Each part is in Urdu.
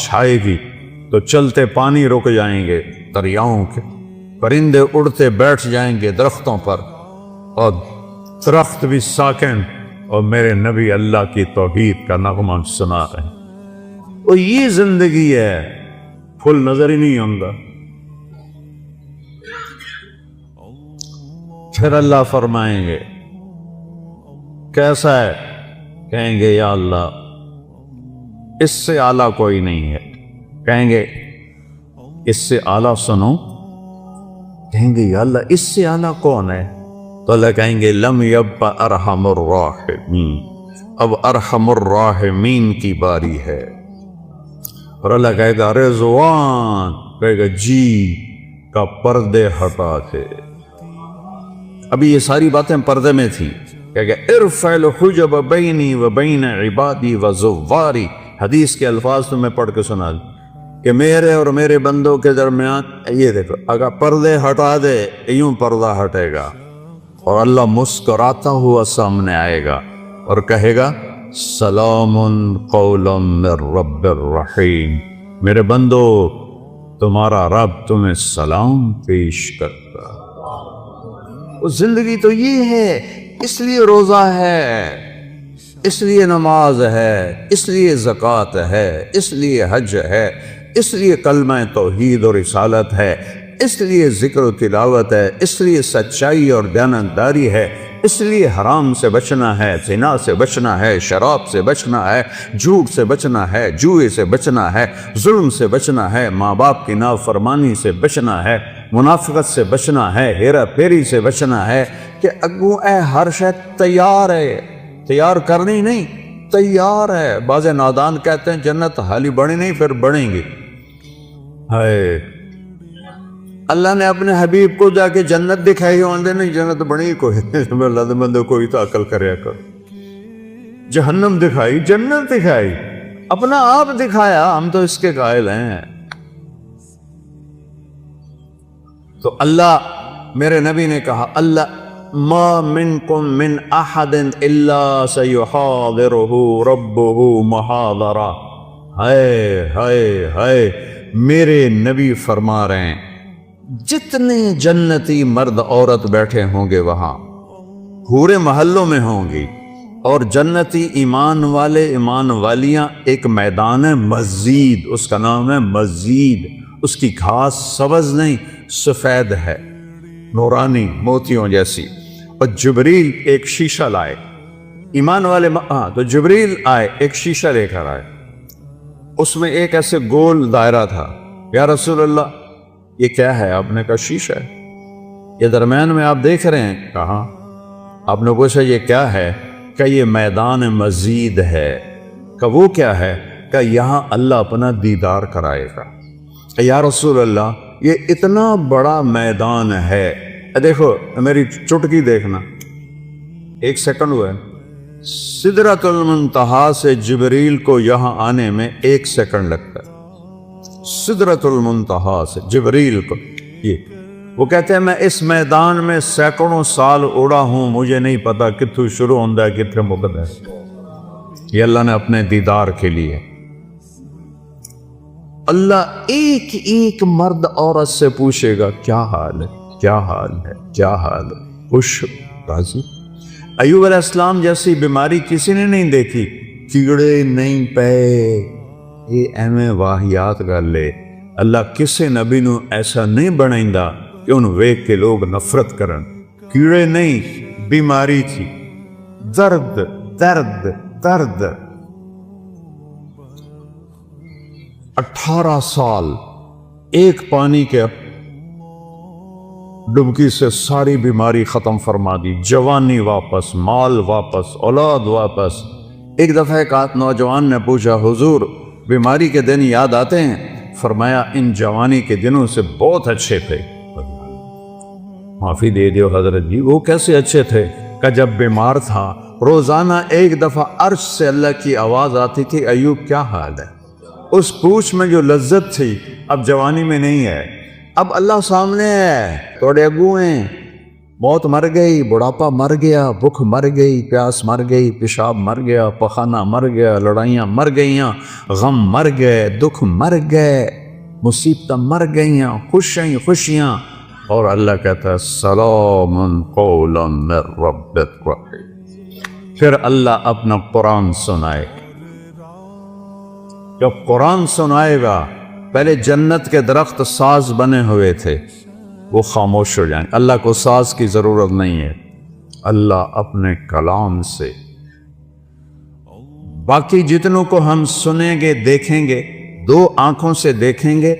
چھائے گی تو چلتے پانی رک جائیں گے دریاؤں کے، پرندے اڑتے بیٹھ جائیں گے درختوں پر، اور درخت بھی ساکن، اور میرے نبی اللہ کی توحید کا نغمہ سنا رہے ہیں۔ اور یہ زندگی ہے، پھل نظر ہی نہیں آتا۔ پھر اللہ فرمائیں گے کیسا ہے؟ کہیں گے یا اللہ اس سے اعلیٰ کوئی نہیں ہے۔ کہیں گے اس سے اعلیٰ سنو؟ کہیں گے یا اللہ اس سے اعلیٰ کون ہے؟ تو اللہ کہیں گے لم یبق ارحم الراحمین، اب ارحم الراحمین کی باری ہے۔ اور اللہ کہے گا رضوان، کہے گا جی کا پردے ہٹا تھے۔ ابھی یہ ساری باتیں پردے میں تھی، کہے گا ارفع الحجب بینی و بین عبادی و زواری۔ حدیث کے الفاظ تو میں پڑھ کے سنا دوں کہ میرے اور میرے بندوں کے درمیان یہ دیکھو، اگر پردے ہٹا دے یوں پردہ ہٹے گا، اور اللہ مسکراتا ہوا سامنے آئے گا اور کہے گا سلام قولا من رب الرحیم، میرے بندو تمہارا رب تمہیں سلام پیش کرتا۔ زندگی تو یہ ہے، اس لیے روزہ ہے، اس لیے نماز ہے، اس لیے زکوٰۃ ہے، اس لیے حج ہے، اس لیے کلمہ توحید اور رسالت ہے، اس لیے ذکر و تلاوت ہے، اس لیے سچائی اور دیانتداری ہے، اس لیے حرام سے بچنا ہے، زنا سے بچنا ہے، شراب سے بچنا ہے، جھوٹ سے بچنا ہے، جوئے سے بچنا ہے، ظلم سے بچنا ہے، ماں باپ کی نافرمانی سے بچنا ہے، منافقت سے بچنا ہے، ہیرا پھیری سے بچنا ہے، کہ اگوں اے ہر شے تیار ہے، تیار کرنی نہیں، تیار ہے۔ بعض نادان کہتے ہیں جنت حالی بڑی نہیں، پھر بڑھیں گی۔ ہائے اللہ نے اپنے حبیب کو جا کے جنت دکھائی، ہوندے نہیں جنت بنی کوئی، اللہ دے بندے کوئی تو عقل کریا کر۔ جہنم دکھائی، جنت دکھائی، اپنا آپ دکھایا، ہم تو اس کے قائل ہیں۔ تو اللہ، میرے نبی نے کہا اللہ ما منکم من احد الا سیحاضرہ ربہ محاضرہ۔ ہائے ہائے ہائے، میرے نبی فرما رہے ہیں جتنے جنتی مرد عورت بیٹھے ہوں گے وہاں پورے محلوں میں ہوں گی، اور جنتی ایمان والے ایمان والیاں، ایک میدان ہے مزید، اس کا نام ہے مزید، اس کی گھاس سبز نہیں سفید ہے، نورانی موتیوں جیسی۔ اور جبریل ایک شیشہ لائے، ایمان والے تو جبریل آئے ایک شیشہ لے کر آئے، اس میں ایک ایسے گول دائرہ تھا۔ یا رسول اللہ یہ کیا ہے؟ آپ نے کہا شیشہ ہے، یہ درمیان میں آپ دیکھ رہے ہیں؟ کہاں؟ آپ نے پوچھا یہ کیا ہے؟ کہ یہ میدان مزید ہے۔ کہ وہ کیا ہے؟ کہ یہاں اللہ اپنا دیدار کرائے گا۔ کہ یا رسول اللہ یہ اتنا بڑا میدان ہے، دیکھو میری چٹکی دیکھنا، ایک سیکنڈ ہوا ہے، سدرۃ المنتہا سے جبریل کو یہاں آنے میں 1 سیکنڈ لگتا ہے، سدرۃ المنتہا سے جبریل کو۔ یہ وہ کہتے ہیں میں اس میدان میں سینکڑوں سال اڑا ہوں، مجھے نہیں پتا کتھوں شروع ہوتا ہے کتنے مقد ہے۔ یہ اللہ نے اپنے دیدار کے لیے، اللہ ایک ایک مرد عورت سے پوچھے گا کیا حال ہے، کیا حال ہے، کیا حال ہے، خوش راضی؟ ایوب علیہ السلام جیسی بیماری کسی نے نہیں دیکھی، کیڑے نہیں پے، یہ ایویں واہیات گل ہے۔ اللہ کسے نبی نو ایسا نہیں بنائندا کہ انہوں ویکھ کے لوگ نفرت کرن۔ کیڑے نہیں، بیماری تھی، درد درد درد۔ 18 سال ایک پانی کے ڈبکی سے ساری بیماری ختم فرما دی، جوانی واپس، مال واپس، اولاد واپس۔ ایک دفعہ ایک نوجوان نے پوچھا حضور بیماری کے دن یاد آتے ہیں؟ فرمایا ان جوانی کے دنوں سے بہت اچھے تھے۔ معافی دے دیو حضرت جی، وہ کیسے اچھے تھے؟ کہ جب بیمار تھا روزانہ ایک دفعہ عرش سے اللہ کی آواز آتی تھی ایوب کیا حال ہے؟ اس پوچھ میں جو لذت تھی اب جوانی میں نہیں ہے۔ اب اللہ سامنے ہے، توڑے اگو ہیں، موت مر گئی، بڑھاپا مر گیا، بھوک مر گئی، پیاس مر گئی، پیشاب مر گیا، پخانہ مر گیا، لڑائیاں مر گئیاں، غم مر گئے، دکھ مر گئے، مصیبتیں مر گئیاں، خوشیاں، اور اللہ کہتا ہے سلام قولا من رب الرحیم۔ پھر اللہ اپنا قرآن سنائے۔ جب قرآن سنائے گا، پہلے جنت کے درخت ساز بنے ہوئے تھے، وہ خاموش ہو جائیں۔ اللہ کو ساز کی ضرورت نہیں ہے، اللہ اپنے کلام سے باقی جتنوں کو ہم سنیں گے، دیکھیں گے، 2 آنکھوں سے دیکھیں گے،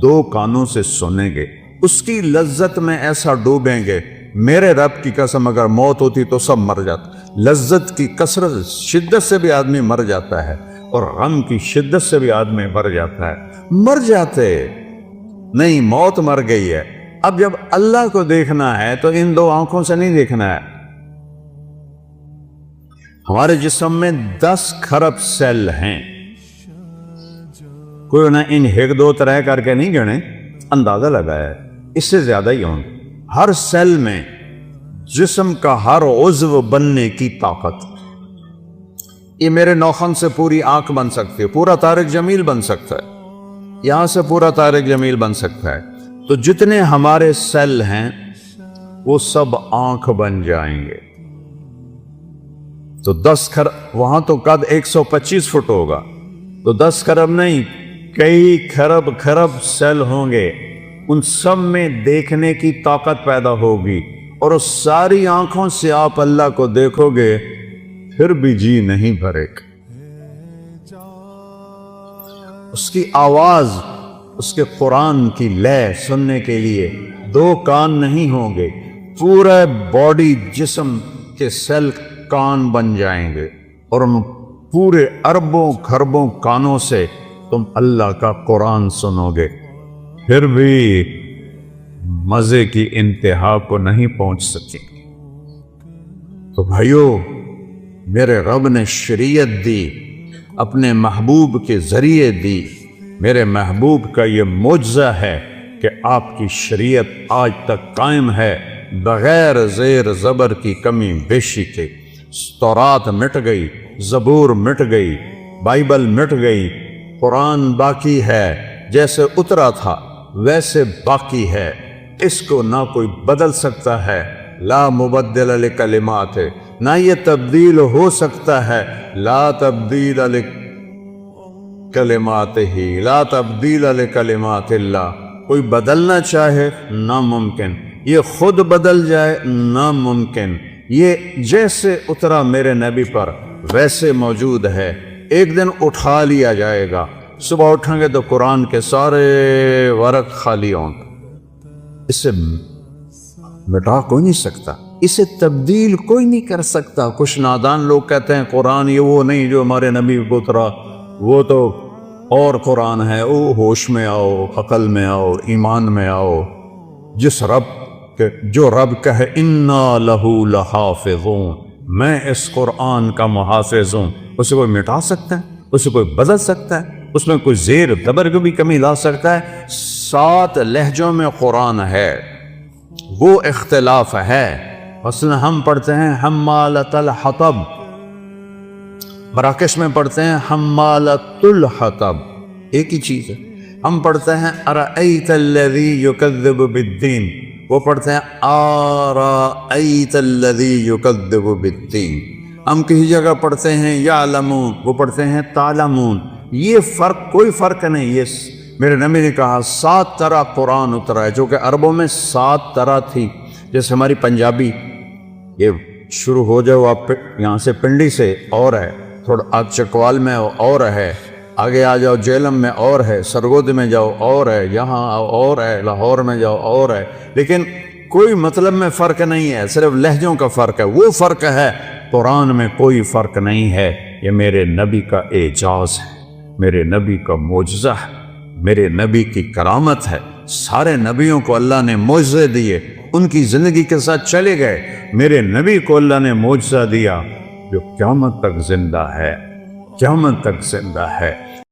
2 کانوں سے سنیں گے، اس کی لذت میں ایسا ڈوبیں گے۔ میرے رب کی قسم اگر موت ہوتی تو سب مر جاتا۔ لذت کی کثرت شدت سے بھی آدمی مر جاتا ہے، اور غم کی شدت سے بھی آدمی مر جاتا ہے۔ مر جاتے نہیں، موت مر گئی ہے۔ اب جب اللہ کو دیکھنا ہے تو ان 2 آنکھوں سے نہیں دیکھنا ہے۔ ہمارے جسم میں 10 کھرب سیل ہیں، کوئی انہیں ان 1 2 3 کر کے نہیں گنے، اندازہ لگایا ہے، اس سے زیادہ ہی ہوں۔ ہر سیل میں جسم کا ہر عضو بننے کی طاقت۔ یہ میرے نوخن سے پوری آنکھ بن سکتی ہے، پورا طارق جمیل بن سکتا ہے، یہاں سے پورا طارق جمیل بن سکتا ہے۔ تو جتنے ہمارے سیل ہیں وہ سب آنکھ بن جائیں گے۔ تو 10 کھرب، وہاں تو قد 125 فٹ ہوگا، تو 10 کھرب نہیں، کئی کھرب سیل ہوں گے، ان سب میں دیکھنے کی طاقت پیدا ہوگی، اور اس ساری آنکھوں سے آپ اللہ کو دیکھو گے، پھر بھی جی نہیں بھرے گا۔ اس کی آواز، اس کے قرآن کی لے سننے کے لیے 2 کان نہیں ہوں گے، پورے باڈی جسم کے سیل کان بن جائیں گے، اور ان پورے اربوں کھربوں کانوں سے تم اللہ کا قرآن سنو گے، پھر بھی مزے کی انتہا کو نہیں پہنچ سکے۔ تو بھائیو، میرے رب نے شریعت دی، اپنے محبوب کے ذریعے دی۔ میرے محبوب کا یہ معجزہ ہے کہ آپ کی شریعت آج تک قائم ہے، بغیر زیر زبر کی کمی بیشی کے۔ تورات مٹ گئی، زبور مٹ گئی، بائبل مٹ گئی، قرآن باقی ہے، جیسے اترا تھا ویسے باقی ہے، اس کو نہ کوئی بدل سکتا ہے، لا مبدل لکلمات، نہ یہ تبدیل ہو سکتا ہے، لا تبدیل لکلمات ہی، لا تبدیل لکلمات اللہ۔ کوئی بدلنا چاہے ناممکن، یہ خود بدل جائے ناممکن۔ یہ جیسے اترا میرے نبی پر ویسے موجود ہے، ایک دن اٹھا لیا جائے گا۔ صبح اٹھیں گے تو قرآن کے سارے ورق خالی ہوں گے، اسے مٹا کوئی نہیں سکتا، اسے تبدیل کوئی نہیں کر سکتا۔ کچھ نادان لوگ کہتے ہیں قرآن یہ وہ نہیں جو ہمارے نبی کو اترا، وہ تو اور قرآن ہے۔ او ہوش میں آؤ، عقل میں آؤ، ایمان میں آؤ۔ جس رب کہ جو رب کہے انا لہو لحافظون، میں اس قرآن کا محافظ ہوں، اسے کوئی مٹا سکتا ہے؟ اسے کوئی بدل سکتا ہے؟ اس میں کوئی زیر زبر کو بھی کمی لا سکتا ہے؟ 7 لہجوں میں قرآن ہے، وہ اختلاف ہے۔ مثلا ہم پڑھتے ہیں حمالۃ الحطب، مراکش میں پڑھتے ہیں حمالۃ الحطب، ایک ہی چیز ہے۔ ہم پڑھتے ہیں ارأیت الذی یکذب بالدین، وہ پڑھتے ہیں آرأیت الذی یکذب بالدین۔ ہم کسی جگہ پڑھتے ہیں یعلمون، وہ پڑھتے ہیں تعلمون۔ یہ فرق، کوئی فرق نہیں۔ یہ میرے نبی نے کہا 7 طرح قرآن اترا ہے، جو کہ عربوں میں 7 طرح تھی۔ جیسے ہماری پنجابی، یہ شروع ہو جاؤ آپ یہاں سے پنڈی سے اور ہے، تھوڑا آگ چکوال میں اور ہے، آگے آ جاؤ جیلم میں اور ہے، سرگود میں جاؤ اور ہے، یہاں اور ہے، لاہور میں جاؤ اور ہے، لیکن کوئی مطلب میں فرق نہیں ہے، صرف لہجوں کا فرق ہے۔ وہ فرق ہے، قرآن میں کوئی فرق نہیں ہے۔ یہ میرے نبی کا اعجاز ہے، میرے نبی کا معجزہ ہے، میرے نبی کی کرامت ہے۔ سارے نبیوں کو اللہ نے معجزے دیے، ان کی زندگی کے ساتھ چلے گئے۔ میرے نبی کو اللہ نے معجزہ دیا جو قیامت تک زندہ ہے، قیامت تک زندہ ہے۔